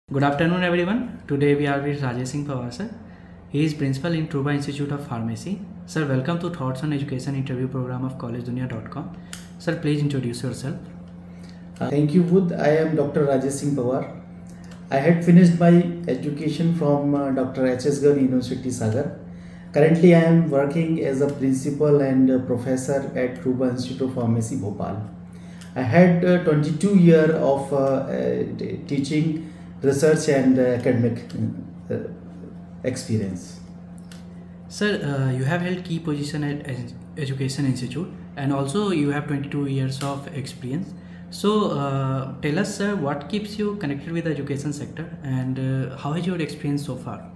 Good afternoon, everyone. Today we are with Rajesh Singh Pawar sir. He is principal in Truba Institute of Pharmacy. Sir, welcome to Thoughts on Education interview program of collegedunia.com. Sir, please introduce yourself. Thank you, Bud. I am Dr. Rajesh Singh Pawar. I had finished my education from Dr. H.S. Gun University, Sagar. Currently, I am working as a principal and professor at Truba Institute of Pharmacy, Bhopal. I had 22 years of teaching, research and academic experience. Sir, you have held key position at Education Institute and also you have 22 years of experience. So tell us, sir, what keeps you connected with the education sector and how is your experience so far?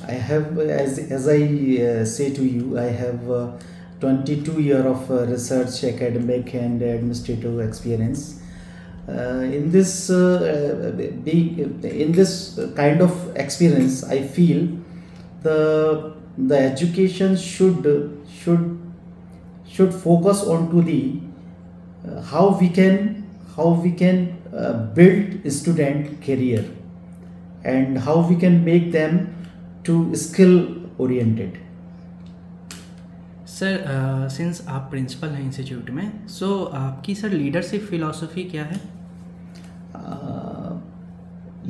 I have, as I say to you, I have 22 years of research, academic and administrative experience. In this kind of experience, I feel the education should focus on to the how we can build student career and how we can make them to skill oriented. Sir since आप principal हैं institute में, सो आपकी sir leadership philosophy क्या है?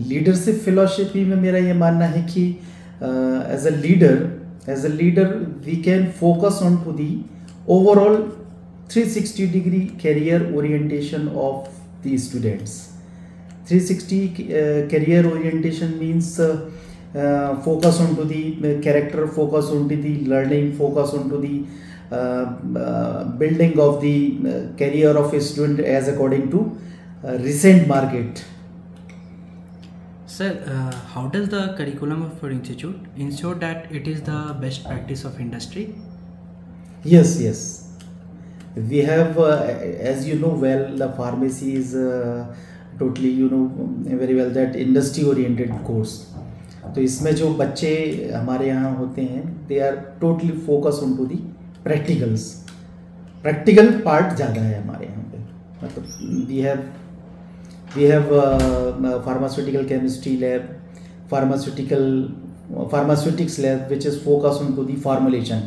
Leadership philosophy में मेरा ये मानना है कि as a leader we can focus on to the overall 360 degree career orientation of the students. 360 career orientation means focus on to the character, focus on to the learning, focus on to the building of the career of a student as according to recent market. Sir, how does the curriculum of your institute ensure that it is the best practice of industry? Yes. We have, as you know well, the pharmacy is totally, you know very well that industry oriented course. तो इसमें जो बच्चे हमारे यहाँ होते हैं, they are totally focus on to the practical part ज़्यादा है हमारे यहाँ पे. मतलब we have pharmaceutical chemistry lab, pharmaceutics lab which is focus on to the formulation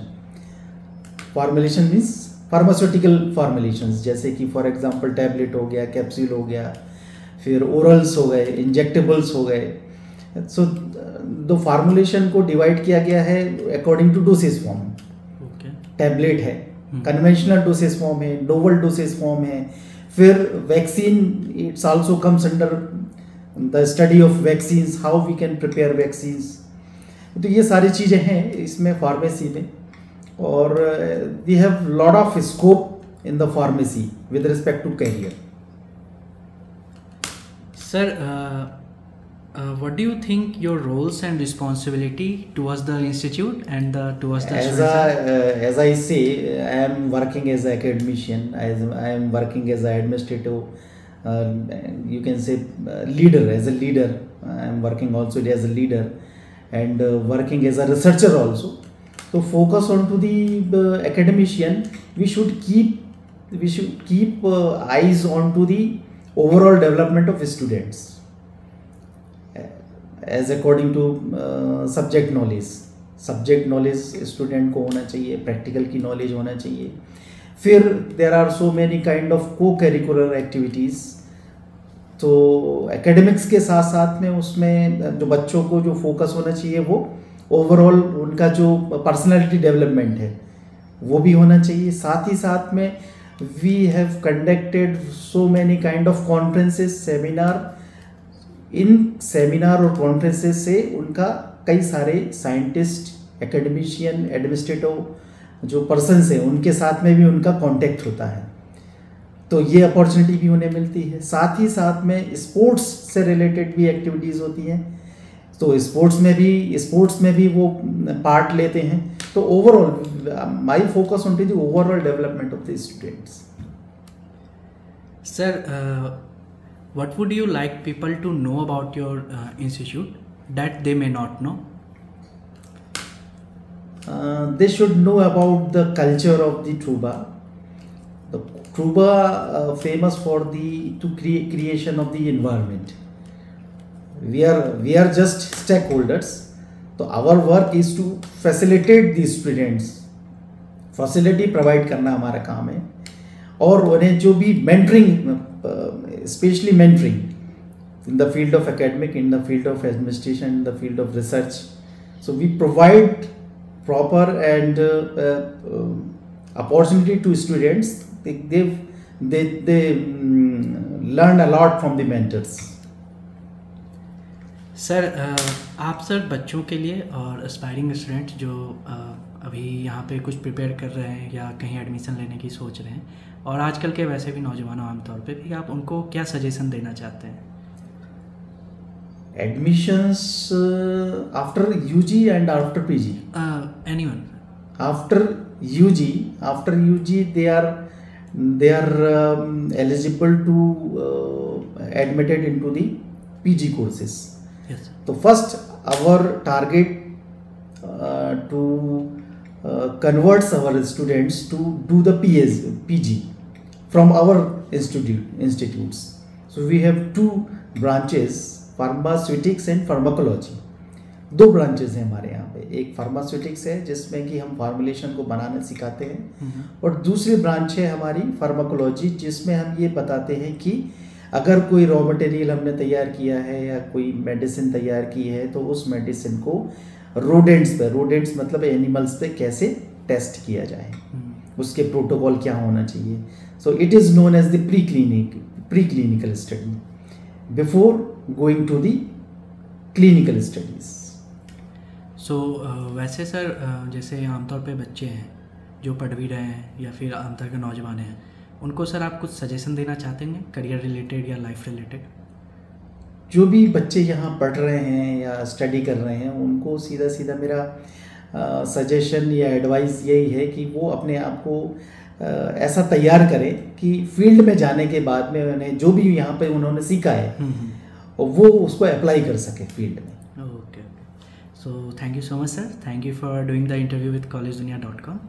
means pharmaceutical formulations, जैसे कि फॉर एग्जांपल टैबलेट हो गया, कैप्सूल हो गया, फिर ओरल्स हो गए, इंजेक्टेबल्स हो गए. सो दो फार्मुलेशन को डिवाइड किया गया है according to dosage form. Tablet है, कन्वेंशनल डोसेज फॉर्म है, नोवल डोसेज फॉर्म है, फिर vaccine it's also comes under the study of vaccines, how we can prepare vaccines. तो ये सारी चीज़ें हैं इसमें फार्मेसी में. और we have lot of scope in the pharmacy with respect to career. Sir, what do you think your roles and responsibility towards the institute and towards the students? As I say, I am working as an academician. I am working as an administrative, you can say leader. As a leader, I am working also as a leader and working as a researcher also. So focus on to the academician. We should keep eyes on to the overall development of students as according to subject knowledge student को होना चाहिए, practical की knowledge होना चाहिए. फिर there are so many kind of co-curricular activities. तो academics के साथ साथ में उसमें जो बच्चों को जो फोकस होना चाहिए वो ओवरऑल उनका जो पर्सनालिटी डेवलपमेंट है वो भी होना चाहिए. साथ ही साथ में we have conducted so many kind of conferences, seminar और conferences से उनका कई सारे साइंटिस्ट, एकेडमिशियन, एडमिनिस्ट्रेटिव जो पर्सन्स हैं उनके साथ में भी उनका कांटेक्ट होता है. तो ये अपॉर्चुनिटी भी उन्हें मिलती है. साथ ही साथ में स्पोर्ट्स से रिलेटेड भी एक्टिविटीज़ होती हैं, तो स्पोर्ट्स में भी वो पार्ट लेते हैं. तो overall my focus on to the overall development of the students. Sir, what would you like people to know about your institute that they may not know? They should know about the culture of the Truba. Truba famous for the creation of the environment. we are just stakeholders. तो our work is to facilitate the students, facility provide करना हमारा काम है, और उन्हें जो भी mentoring, specially mentoring in the field of academic, in the field of administration, in the field of research, so we provide proper and opportunity to students. they learn a lot from the mentors. Sir आप sir बच्चों के लिए और aspiring students जो अभी यहाँ पे कुछ प्रिपेयर कर रहे हैं या कहीं एडमिशन लेने की सोच रहे हैं, और आजकल के वैसे भी नौजवानों आमतौर पे भी, आप उनको क्या सजेशन देना चाहते हैं? Admissions after UG and after PG? Anyone. After UG they are eligible to admitted into the PG courses. Yes. So first our target to converts our students to do the PG from our institutes. So we have two branches, pharmaceutics and pharmacology. दो branches हैं हमारे यहाँ पे. एक pharmaceutics है जिसमें कि हम फार्मुलेशन को बनाना सिखाते हैं, और दूसरी ब्रांच है हमारी फार्माकोलॉजी, जिसमें हम ये बताते हैं कि अगर कोई रॉ मटेरियल हमने तैयार किया है या कोई मेडिसिन तैयार की है तो उस मेडिसिन को रोडेंट्स पे, रोडेंट्स मतलब एनिमल्स पे कैसे टेस्ट किया जाए, उसके प्रोटोकॉल क्या होना चाहिए. So it is known as the pre clinical study before going to the clinical studies. So वैसे सर जैसे आमतौर पे बच्चे हैं जो पढ़ भी रहे हैं या फिर आमतौर के नौजवान हैं, उनको सर आप कुछ सजेशन देना चाहते हैं करियर रिलेटेड या लाइफ रिलेटेड? जो भी बच्चे यहाँ पढ़ रहे हैं या स्टडी कर रहे हैं, उनको सीधा सीधा मेरा सजेशन या एडवाइस यही है कि वो अपने आप को ऐसा तैयार करें कि फील्ड में जाने के बाद में उन्हें जो भी यहाँ पे उन्होंने सीखा है और वो उसको अप्लाई कर सके फील्ड में. Okay. So thank you so much sir. Thank you for doing the interview with collegedunia.com.